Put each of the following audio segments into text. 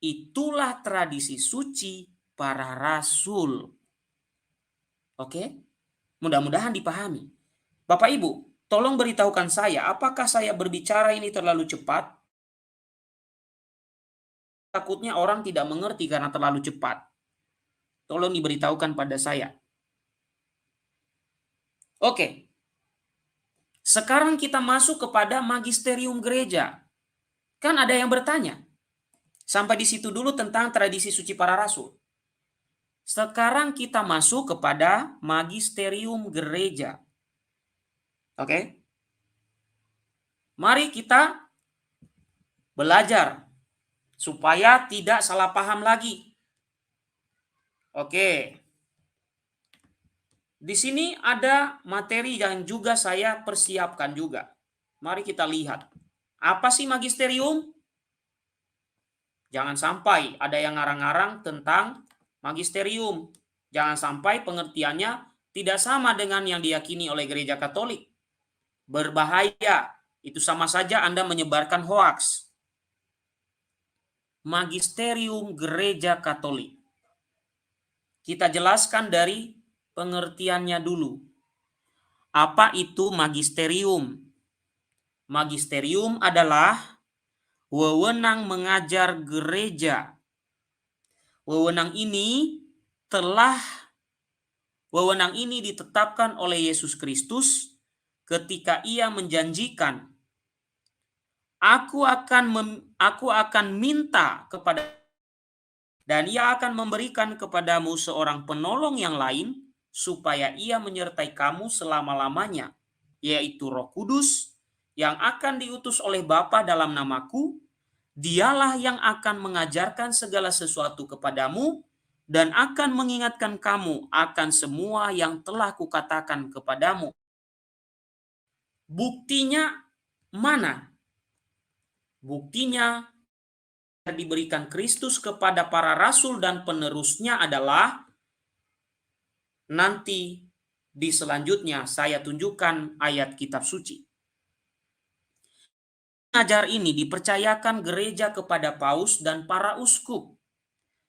itulah tradisi suci para rasul. Oke? Mudah-mudahan dipahami. Bapak Ibu, tolong beritahukan saya, apakah saya berbicara ini terlalu cepat? Takutnya orang tidak mengerti karena terlalu cepat. Tolong diberitahukan pada saya. Oke. Sekarang kita masuk kepada magisterium gereja. Kan ada yang bertanya. Sampai di situ dulu tentang tradisi suci para rasul. Sekarang kita masuk kepada magisterium gereja. Oke? Mari kita belajar supaya tidak salah paham lagi. Oke. Di sini ada materi yang juga saya persiapkan juga. Mari kita lihat. Apa sih magisterium? Jangan sampai ada yang ngarang-ngarang tentang magisterium. Jangan sampai pengertiannya tidak sama dengan yang diyakini oleh gereja Katolik. Berbahaya. Itu sama saja Anda menyebarkan hoaks. Magisterium gereja Katolik. Kita jelaskan dari pengertiannya dulu. Apa itu magisterium? Magisterium adalah wewenang mengajar gereja. Wewenang ini ditetapkan oleh Yesus Kristus ketika Ia menjanjikan, Aku akan minta kepada dan Ia akan memberikan kepadamu seorang penolong yang lain supaya Ia menyertai kamu selama-lamanya, yaitu Roh Kudus yang akan diutus oleh Bapa dalam namaku. Dialah yang akan mengajarkan segala sesuatu kepadamu dan akan mengingatkan kamu akan semua yang telah kukatakan kepadamu. Buktinya mana? Buktinya diberikan Kristus kepada para rasul dan penerusnya adalah nanti di selanjutnya saya tunjukkan ayat kitab suci. Mengajar ini dipercayakan gereja kepada paus dan para uskup.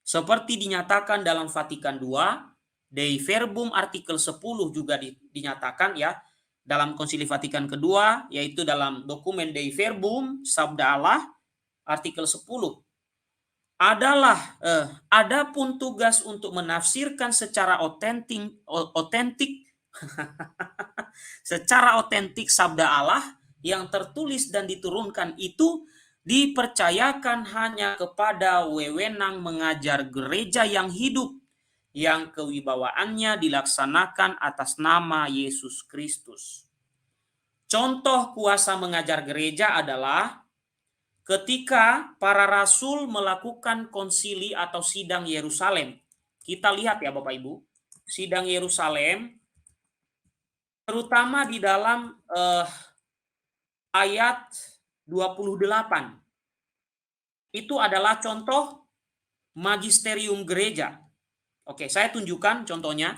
Seperti dinyatakan dalam Vatikan II, Dei Verbum artikel 10 juga dinyatakan ya dalam Konsili Vatikan kedua, yaitu dalam dokumen Dei Verbum Sabda Allah artikel 10. Adapun tugas untuk menafsirkan secara otentik secara otentik sabda Allah yang tertulis dan diturunkan itu dipercayakan hanya kepada wewenang mengajar gereja yang hidup, yang kewibawaannya dilaksanakan atas nama Yesus Kristus. Contoh kuasa mengajar gereja adalah ketika para rasul melakukan konsili atau sidang Yerusalem. Kita lihat ya Bapak Ibu, sidang Yerusalem terutama di dalam ayat 28. Itu adalah contoh magisterium gereja. Oke, saya tunjukkan contohnya.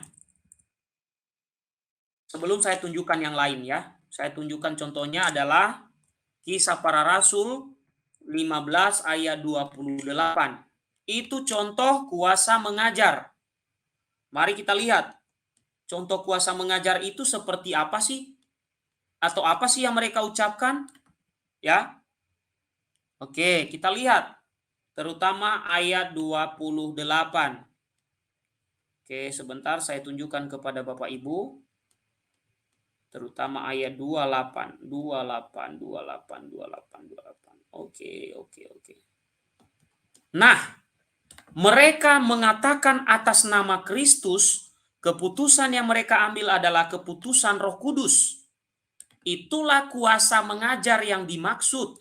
Sebelum saya tunjukkan yang lain ya. Saya tunjukkan contohnya adalah Kisah Para Rasul 15 ayat 28. Itu contoh kuasa mengajar. Mari kita lihat. Contoh kuasa mengajar itu seperti apa sih? Atau apa sih yang mereka ucapkan? Ya. Oke, kita lihat. Terutama ayat 28. Oke, sebentar saya tunjukkan kepada Bapak Ibu. Terutama ayat 28. Oke. Nah, mereka mengatakan atas nama Kristus, keputusan yang mereka ambil adalah keputusan Roh Kudus. Itulah kuasa mengajar yang dimaksud.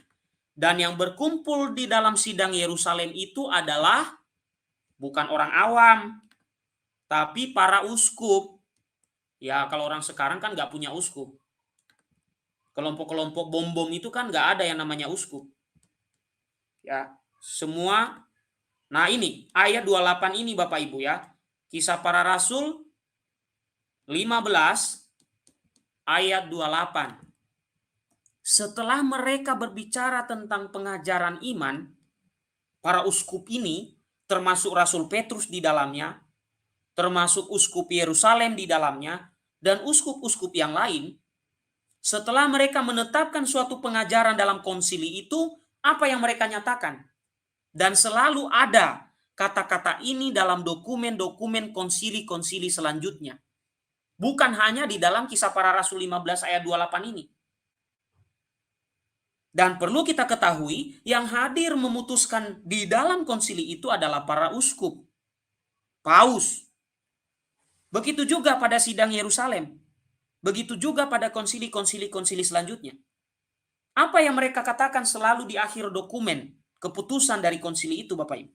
Dan yang berkumpul di dalam sidang Yerusalem itu adalah bukan orang awam, tapi para uskup. Ya, kalau orang sekarang kan nggak punya uskup. Kelompok-kelompok bom-bom itu kan nggak ada yang namanya uskup. Ya, semua. Nah ini, ayat 28 ini Bapak Ibu ya. Kisah Para Rasul 15 ayat 28. Setelah mereka berbicara tentang pengajaran iman, para uskup ini, termasuk Rasul Petrus di dalamnya, termasuk uskup Yerusalem di dalamnya, dan uskup-uskup yang lain, setelah mereka menetapkan suatu pengajaran dalam konsili itu, apa yang mereka nyatakan? Dan selalu ada kata-kata ini dalam dokumen-dokumen konsili-konsili selanjutnya. Bukan hanya di dalam Kisah Para Rasul 15 ayat 28 ini. Dan perlu kita ketahui, yang hadir memutuskan di dalam konsili itu adalah para uskup, paus. Begitu juga pada sidang Yerusalem. Begitu juga pada konsili-konsili selanjutnya. Apa yang mereka katakan selalu di akhir dokumen keputusan dari konsili itu, Bapak Ibu?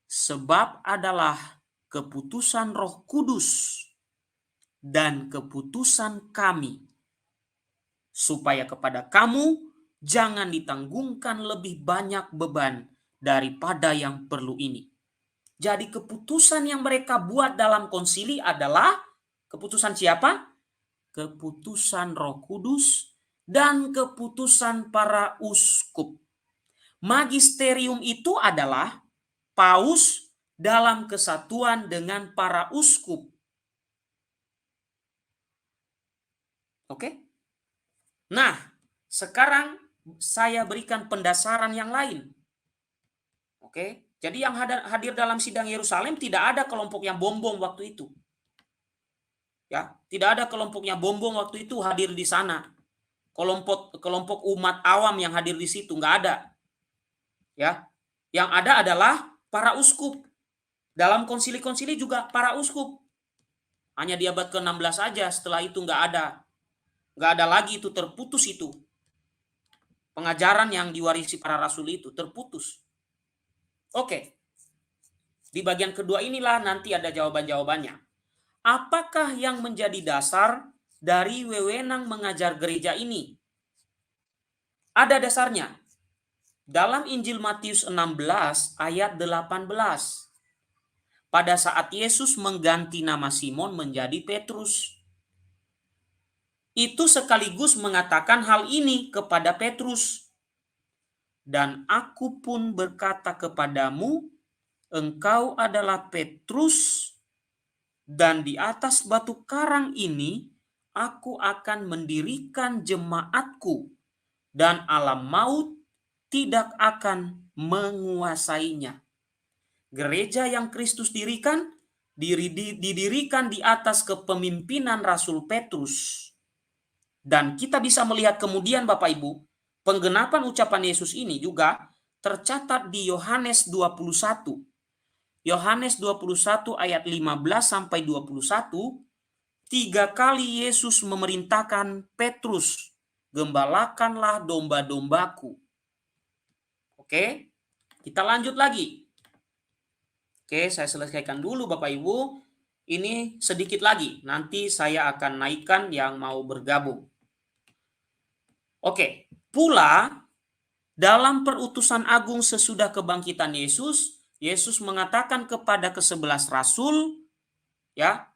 Sebab adalah keputusan Roh Kudus dan keputusan kami, supaya kepada kamu jangan ditanggungkan lebih banyak beban daripada yang perlu ini. Jadi keputusan yang mereka buat dalam konsili adalah keputusan siapa? Keputusan Roh Kudus dan keputusan para uskup. Magisterium itu adalah paus dalam kesatuan dengan para uskup. Oke? Nah, sekarang saya berikan pendasaran yang lain. Oke? Jadi yang hadir dalam sidang Yerusalem tidak ada kelompok yang bombong waktu itu. Ya, tidak ada kelompoknya bombong waktu itu hadir di sana. Kelompok umat awam yang hadir di situ nggak ada. Ya, yang ada adalah para uskup. Dalam konsili-konsili juga para uskup. Hanya di abad ke-16 saja, setelah itu nggak ada. Nggak ada lagi, itu terputus itu. Pengajaran yang diwarisi para rasul itu terputus. Oke. Di bagian kedua inilah nanti ada jawaban-jawabannya. Apakah yang menjadi dasar dari wewenang mengajar gereja ini? Ada dasarnya. Dalam Injil Matius 16 ayat 18. Pada saat Yesus mengganti nama Simon menjadi Petrus. Itu sekaligus mengatakan hal ini kepada Petrus. Dan aku pun berkata kepadamu, engkau adalah Petrus, dan di atas batu karang ini aku akan mendirikan jemaatku, dan alam maut tidak akan menguasainya. Gereja yang Kristus didirikan di atas kepemimpinan Rasul Petrus. Dan kita bisa melihat kemudian Bapak Ibu, penggenapan ucapan Yesus ini juga tercatat di Yohanes 21. Yohanes 21 ayat 15 sampai 21, 3 kali Yesus memerintahkan Petrus, gembalakanlah domba-dombaku. Oke, kita lanjut lagi. Oke, saya selesaikan dulu Bapak Ibu. Ini sedikit lagi, nanti saya akan naikkan yang mau bergabung. Oke, pula dalam perutusan agung sesudah kebangkitan Yesus, Yesus mengatakan kepada ke-11 rasul, ya,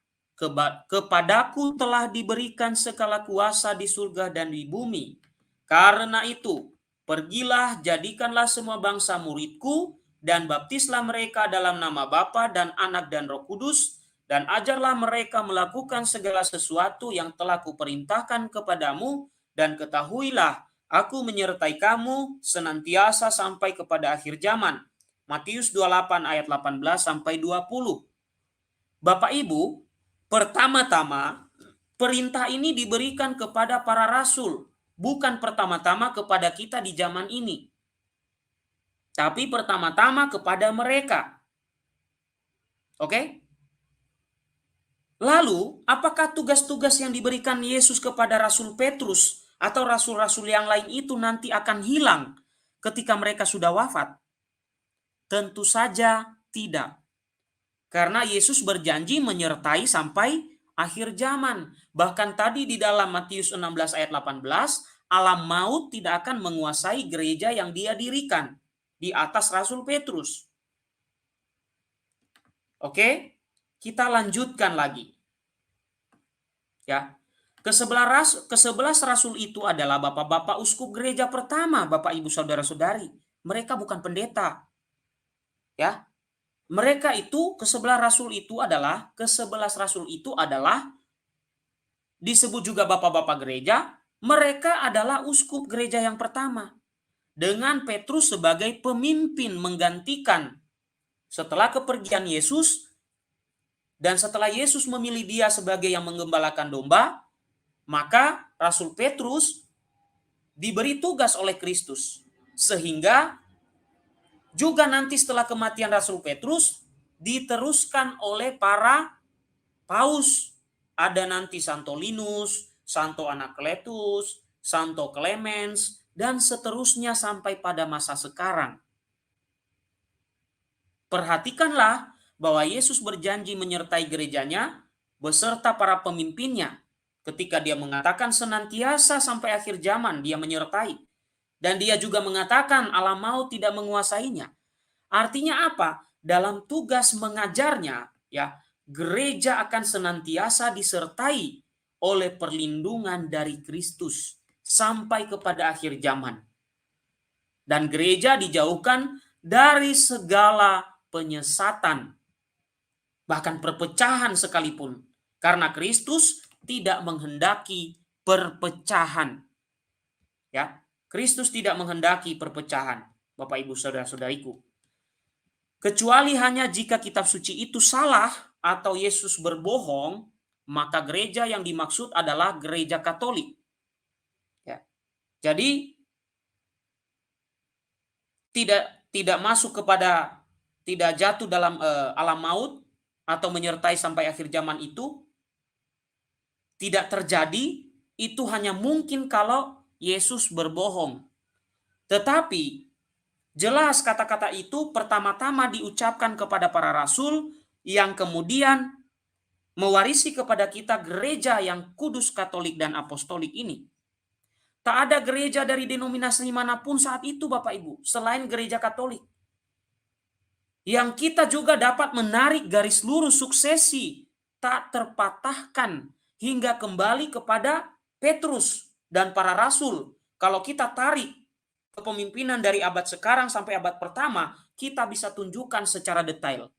kepadaku telah diberikan segala kuasa di surga dan di bumi. Karena itu, pergilah, jadikanlah semua bangsa muridku, dan baptislah mereka dalam nama Bapa dan Anak dan Roh Kudus, dan ajarlah mereka melakukan segala sesuatu yang telah kuperintahkan kepadamu, dan ketahuilah, aku menyertai kamu senantiasa sampai kepada akhir zaman. Matius 28 ayat 18 sampai 20. Bapak Ibu, pertama-tama perintah ini diberikan kepada para rasul, bukan pertama-tama kepada kita di zaman ini. Tapi pertama-tama kepada mereka. Oke? Lalu, apakah tugas-tugas yang diberikan Yesus kepada Rasul Petrus atau rasul-rasul yang lain itu nanti akan hilang ketika mereka sudah wafat? Tentu saja tidak. Karena Yesus berjanji menyertai sampai akhir zaman. Bahkan tadi di dalam Matius 16 ayat 18, alam maut tidak akan menguasai gereja yang dia dirikan di atas Rasul Petrus. Oke, kita lanjutkan lagi. Ya. Ke-11 rasul itu adalah bapak-bapak uskup gereja pertama, Bapak Ibu saudara-saudari. Mereka bukan pendeta. Ya. Mereka itu ke-11 rasul itu adalah disebut juga bapak-bapak gereja, mereka adalah uskup gereja yang pertama. Dengan Petrus sebagai pemimpin menggantikan setelah kepergian Yesus, dan setelah Yesus memilih dia sebagai yang menggembalakan domba, maka Rasul Petrus diberi tugas oleh Kristus. Sehingga juga nanti setelah kematian Rasul Petrus diteruskan oleh para paus. Ada nanti Santo Linus, Santo Anakletus, Santo Clemens, dan seterusnya sampai pada masa sekarang. Perhatikanlah bahwa Yesus berjanji menyertai gerejanya beserta para pemimpinnya. Ketika dia mengatakan senantiasa sampai akhir zaman dia menyertai. Dan dia juga mengatakan alam maut tidak menguasainya. Artinya apa? Dalam tugas mengajarnya, ya, gereja akan senantiasa disertai oleh perlindungan dari Kristus sampai kepada akhir zaman. Dan gereja dijauhkan dari segala penyesatan, bahkan perpecahan sekalipun. Karena Kristus tidak menghendaki perpecahan. Ya, Kristus tidak menghendaki perpecahan, Bapak Ibu saudara-saudariku. Kecuali hanya jika kitab suci itu salah atau Yesus berbohong, maka gereja yang dimaksud adalah gereja Katolik. Ya. Jadi tidak masuk kepada, tidak jatuh dalam alam maut atau menyertai sampai akhir zaman itu tidak terjadi. Itu hanya mungkin kalau Yesus berbohong. Tetapi jelas kata-kata itu pertama-tama diucapkan kepada para rasul yang kemudian mewarisi kepada kita gereja yang kudus, Katolik, dan apostolik ini. Tak ada gereja dari denominasi manapun saat itu, Bapak Ibu, selain gereja Katolik. Yang kita juga dapat menarik garis lurus suksesi tak terpatahkan hingga kembali kepada Petrus dan para rasul. Kalau kita tarik kepemimpinan dari abad sekarang sampai abad pertama, kita bisa tunjukkan secara detail.